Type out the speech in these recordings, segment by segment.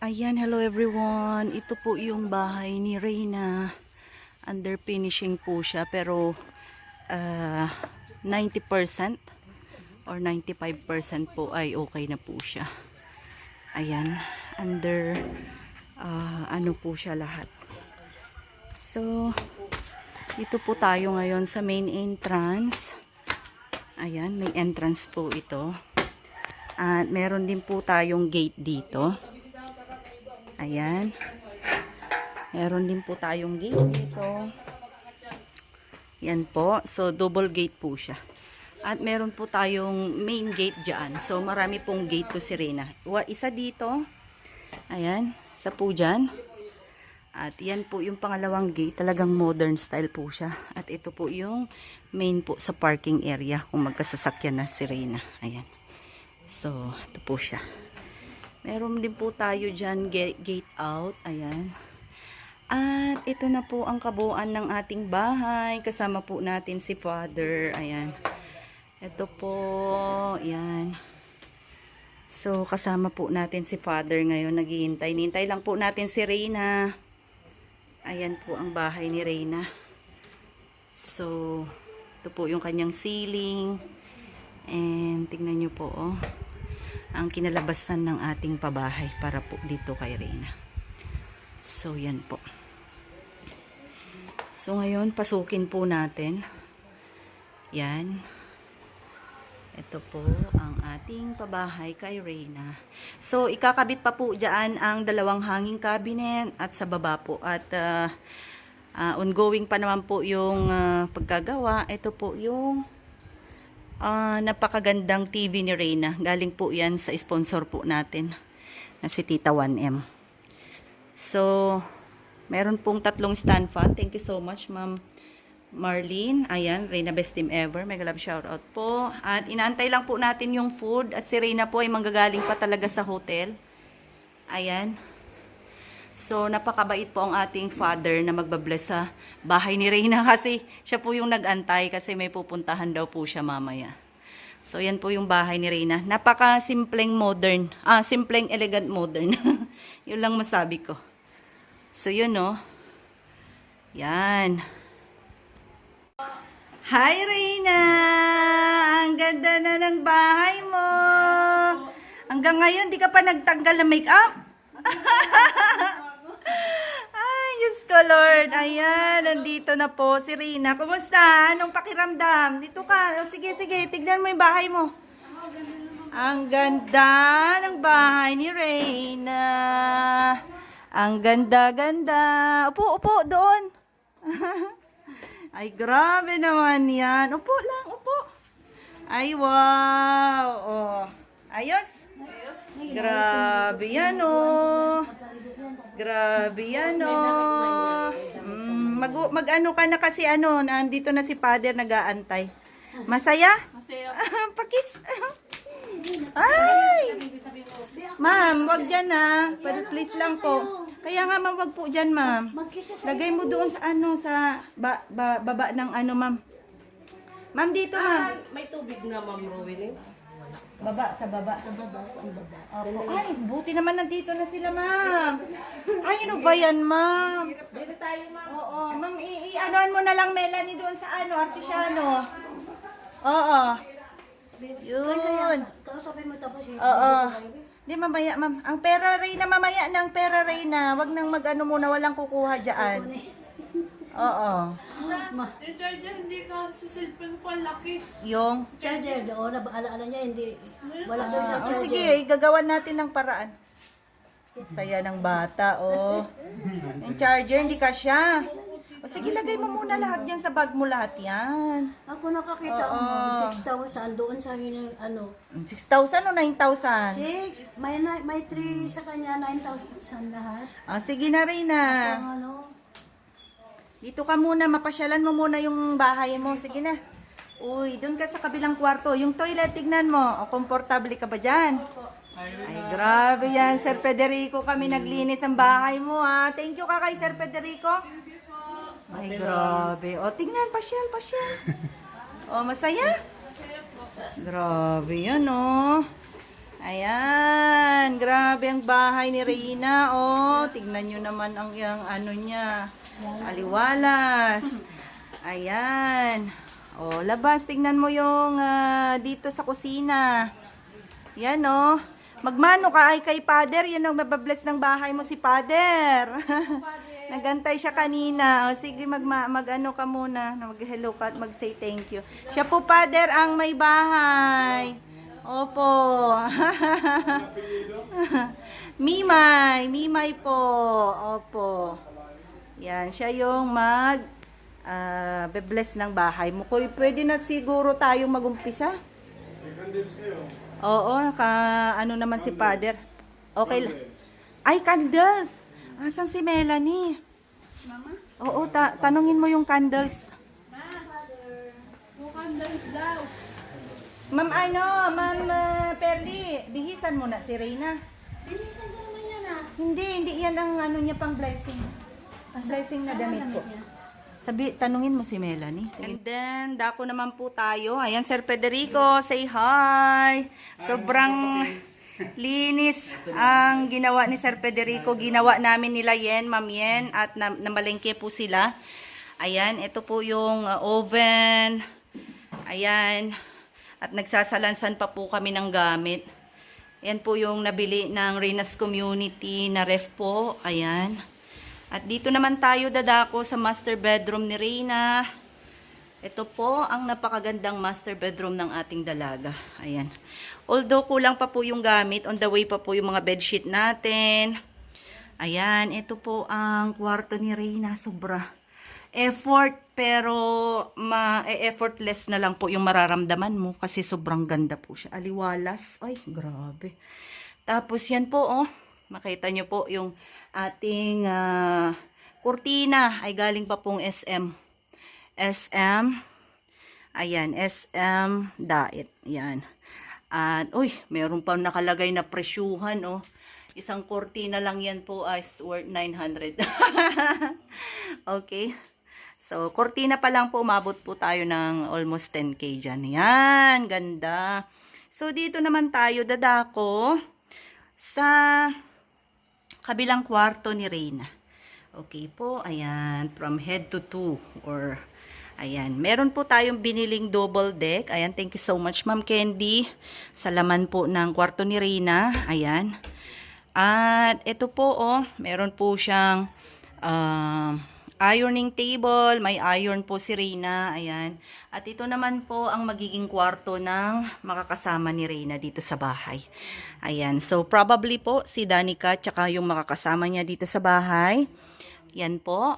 Ayan, hello everyone. Ito po yung bahay ni Reyna. Under finishing po siya pero 90% or 95% po ay okay na po siya. Ayan, under ano po siya lahat. So, ito po tayo ngayon sa main entrance. Ayan, may entrance po ito. At meron din po tayong gate dito. Ayan. Meron din po tayong gate dito. Yan po. So, double gate po siya. At meron po tayong main gate dyan. So, marami pong gate to si Reyna. Isa dito. Ayan. Isa po dyan. At yan po yung pangalawang gate. Talagang modern style po siya. At ito po yung main po sa parking area. Kung magkasasakyan na si Reyna. Ayan. So, ito po siya. Meron din po tayo dyan gate out. Ayan. At ito na po ang kabuuan ng ating bahay. Kasama po natin si Father. Ayan. Ito po. Ayan. So, kasama po natin si Father ngayon. Naghihintay. Nintay lang po natin si Reyna. Ayan po ang bahay ni Reyna. So, ito po yung kanyang ceiling. And, tingnan nyo po, oh. Ang kinalabasan ng ating pabahay para po dito kay Reyna. So, yan po. So, ngayon, pasukin po natin. Yan. Ito po ang ating pabahay kay Reyna. So, ikakabit pa po dyan ang dalawang hanging cabinet at sa baba po. At ongoing pa naman po yung pagkagawa. Ito po yung napakagandang TV ni Reyna. Galing po yan sa sponsor po natin na si Tita 1M. So, meron pong tatlong stand fan. Thank you so much, Ma'am Marlene. Ayan, Reyna Best Team Ever. Mega love shoutout po. At inaantay lang po natin yung food. At si Reyna po ay manggagaling pa talaga sa hotel. Ayan. So, napakabait po ang ating father na magbabless sa bahay ni Reyna kasi siya po yung nag-antay kasi may pupuntahan daw po siya mamaya. So, yan po yung bahay ni Reyna. Napaka-simpleng modern. Simpleng elegant modern. Yun lang masabi ko. So, yun, no. Yan. Hi, Reyna! Ang ganda na ng bahay mo. Hanggang ngayon, di ka pa nagtanggal ng make-up? Ay, Diyos ko, Lord. Ayan, nandito na po si Reyna. Kumusta? Anong pakiramdam? Dito ka. O, sige, sige. Tignan mo yung bahay mo. Ang ganda ng bahay ni Reyna. Ang ganda-ganda. Upo, upo, doon. Ay, grabe naman yan. Upo lang, upo. Ay, wow. Oh. Ayos? Grabe yan, oh. Grabe yan, oh. Mag-ano ka na kasi, ano, nandito na si Father nag-aantay. Masaya? Masaya. Pakis. Ay! Ma'am, wag dyan, ha. Please lang po. Kaya nga, ma'am, wag po dyan, ma'am. Lagay mo doon sa, ano, sa baba ng, ano, ma'am. Ma'am, dito, ma'am. May tubig na, Ma'am Rowena. Baba, sa baba. Sa baba, sa baba. Opo. Ay, buti naman nandito na sila, ma'am. Ay, ano ba yan, ma'am? Dito tayo, Ma'am. Oo, ma'am, i-anoan mo na lang, Melanie, doon sa, ano, Artesiano. Oo. Yun. Kausapin mo tapos yun. Oo. Di, mamaya, ma'am. Ang pera, Reyna, mamaya ng pera, Reyna. Wag nang mag-ano muna, walang kukuha dyan. Oo. Yung charger, hindi ka sa cellphone ko, laki. Yung? Charger, o alaala niya, hindi. Wala doon sa charger. Sige, gagawan natin ng paraan. Saya ng bata, oh. Yung charger, hindi kasya. O sige, lagay mo muna lahat dyan sa bag mo, lahat yan. Ako nakakita Oo. mo, 6,000 doon sa akin yung ano. 6,000 o 9,000? 6, may 3 sa kanya, 9,000 lahat. Sige na, Reyna. Ang ano, Dito ka muna, mapasyalan mo muna yung bahay mo. Sige na. Uy, doon ka sa kabilang kwarto. Yung toilet, tignan mo. O, komportable ka ba dyan? Ay, grabe yan. Sir Federico, kami naglinis ang bahay mo, ha. Thank you ka kay Sir Federico. Ay, grabe. O, tignan, pasyal, pasyal. O, masaya? Grabe yan, oh. Ayan, grabe ang bahay ni Reyna. Oh, tignan nyo naman ang yung ano niya. Aliwalas. Ayan. Oh, labas, tignan mo yung dito sa kusina. Yan oh. Magmano ka ay kay Father. Yan ang mababless ng bahay mo si Father. Nagantay siya kanina. O sige, mag-ano ka muna. Mag-hello ka at mag-say thank you. Siya po, Father, ang may bahay. Opo. Mimay po. Opo. Yan, siya yung be-bless ng bahay mo. Pwede na siguro tayong mag-umpisa? Oo, ano naman si Father. Okay. Ay, candles. Asan si Melanie? Mama? Oo, tanungin mo yung candles. Mukandals daw. Ma'am Perly, bihisan mo na si Reyna. Bilisan ko naman yan ah. Hindi yan ang ano niya pang blessing. Ang blessing na damit po. Tanungin mo si Melanie. And then, dako naman po tayo. Ayan, Sir Federico, say hi. Sobrang linis ang ginawa ni Sir Federico. Ginawa namin nila Yen, Ma'am Yen, at namalengke po sila. Ayan, ito po yung oven. Ayan. At nagsasalansan pa po kami ng gamit. Yan po yung nabili ng Reyna's Community na ref po. Ayan. At dito naman tayo dadako sa master bedroom ni Reyna. Ito po ang napakagandang master bedroom ng ating dalaga. Ayan. Although kulang pa po yung gamit, on the way pa po yung mga bedsheet natin. Ayan, ito po ang kwarto ni Reyna. Sobra effort, pero effortless na lang po yung mararamdaman mo kasi sobrang ganda po siya. Aliwalas. Ay, grabe. Tapos yan po, oh. Makita nyo po yung ating kurtina ay galing pa pong SM. Ayan, SM Diet. Yan. At, uy, meron pa nakalagay na presyuhan, oh. Isang kurtina lang yan po is worth 900. Okay. So, kurtina pa lang po, umabot po tayo ng almost 10K dyan. Yan, ganda. So, dito naman tayo dadako sa kabilang kwarto ni Reyna. Okay po, ayan, from head to toe, or, ayan, meron po tayong biniling double deck. Ayan, thank you so much, Ma'am Candy, sa laman po ng kwarto ni Reyna. Ayan. At, ito po, oh, meron po siyang, ironing table, may iron po si Reyna, ayan. At ito naman po ang magiging kwarto ng makakasama ni Reyna dito sa bahay. Ayan, so probably po si Danica tsaka yung makakasama niya dito sa bahay. Yan po.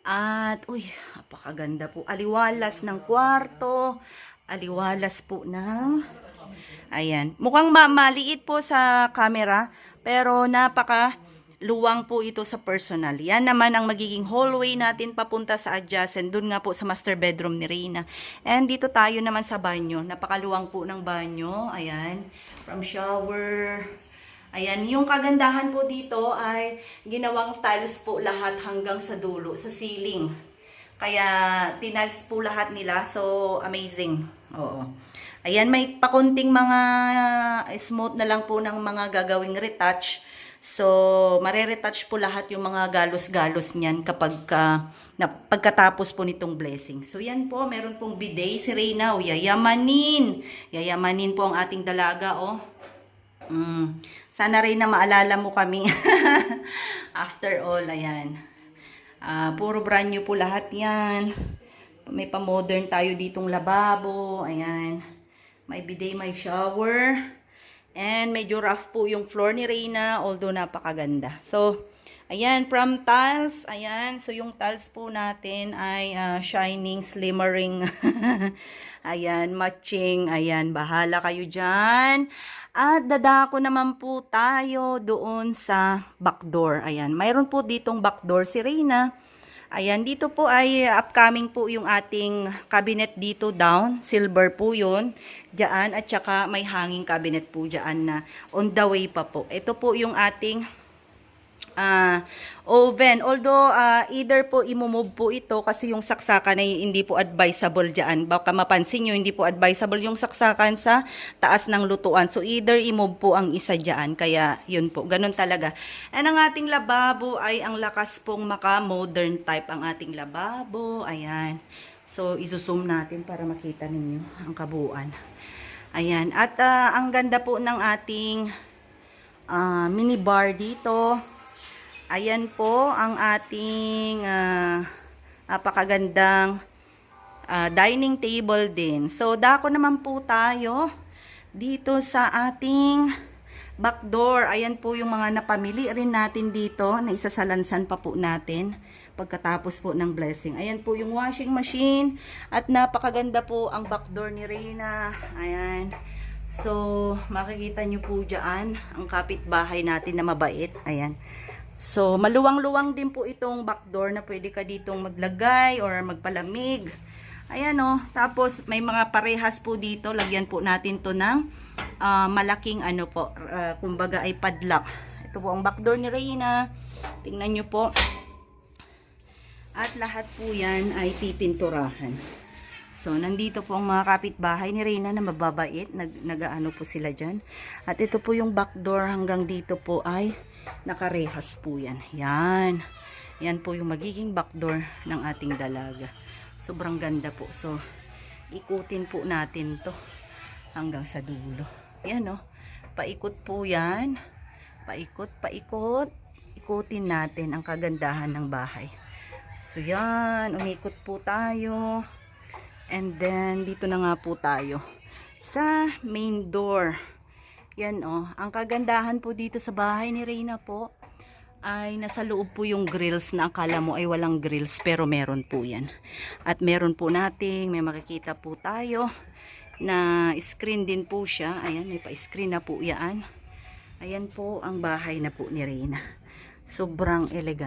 At, uy, napakaganda po. Aliwalas ng kwarto, aliwalas po ng, ayan. Mukhang maliit po sa camera, pero luwang po ito sa personal. Yan naman ang magiging hallway natin papunta sa adjacent. Doon nga po sa master bedroom ni Reyna. And dito tayo naman sa banyo. Napakaluwang po ng banyo. Ayan. From shower. Ayan. Yung kagandahan po dito ay ginawang tiles po lahat hanggang sa dulo, sa ceiling. Kaya tiniles po lahat nila. So, amazing. Oo. Ayan. May pakunting mga smooth na lang po ng mga gagawing retouch. So, mareretouch po lahat yung mga galos-galos niyan pagkatapos po nitong blessing. So, yan po, meron pong bidet si Reyna. O, yayamanin. Yayamanin po ang ating dalaga, oh. Sana Reyna maalala mo kami. After all, ayan. Puro brand new po lahat yan. May pa-modern tayo ditong lababo. Ayan. May bidet, may shower. And medyo rough po yung floor ni Reyna, although napakaganda. So, ayan, from tiles, ayan. So, yung tiles po natin ay shining, slimmering. Ayan, matching. Ayan, bahala kayo dyan. At dadako naman po tayo doon sa backdoor. Ayan, mayroon po ditong backdoor si Reyna. Ayan, dito po ay upcoming po yung ating cabinet dito down. Silver po yun. Diyan, at saka may hanging cabinet po diyan na on the way pa po. Ito po yung ating oven. Although, either po imumove po ito kasi yung saksakan ay hindi po advisable dyan. Baka mapansin nyo, hindi po advisable yung saksakan sa taas ng lutuan. So, either imove po ang isa dyan. Kaya, yun po. Ganun talaga. And ang ating lababo ay ang lakas pong maka-modern type ang ating lababo. Ayan. So, isusum natin para makita ninyo ang kabuuan. Ayan. At ang ganda po ng ating mini bar dito. Ayan po ang ating napakagandang dining table din. So, dako naman po tayo dito sa ating back door. Ayan po yung mga napamili rin natin dito na isasalansan pa po natin pagkatapos po ng blessing. Ayan po yung washing machine at napakaganda po ang back door ni Reyna. Ayan. So, makikita nyo po dyan ang kapitbahay natin na mabait. Ayan. So, maluwang-luwang din po itong back door na pwede ka ditong maglagay or magpalamig. Ayan o. Tapos, may mga parehas po dito. Lagyan po natin to ng malaking ano po. Kumbaga ay padlock. Ito po ang back door ni Reyna. Tingnan nyo po. At lahat po yan ay pipinturahan. So, nandito po ang mga kapitbahay ni Reyna na mababait. Nag-ano po sila dyan. At ito po yung back door hanggang dito po ay nakarehas po yan. Yan. Yan po yung magiging back door ng ating dalaga. Sobrang ganda po. So, ikutin po natin to hanggang sa dulo. Yan o. Paikot po yan. Paikot, paikot. Ikutin natin ang kagandahan ng bahay. So, yan. Umikot po tayo. And then, dito na nga po tayo sa main door. Yan o. Ang kagandahan po dito sa bahay ni Reyna po ay nasa loob po yung grills na akala mo ay walang grills pero meron po yan. At meron po nating, may makikita po tayo na screen din po siya. Ayan, may pa-screen na po yan. Ayan po ang bahay na po ni Reyna. Sobrang elegant.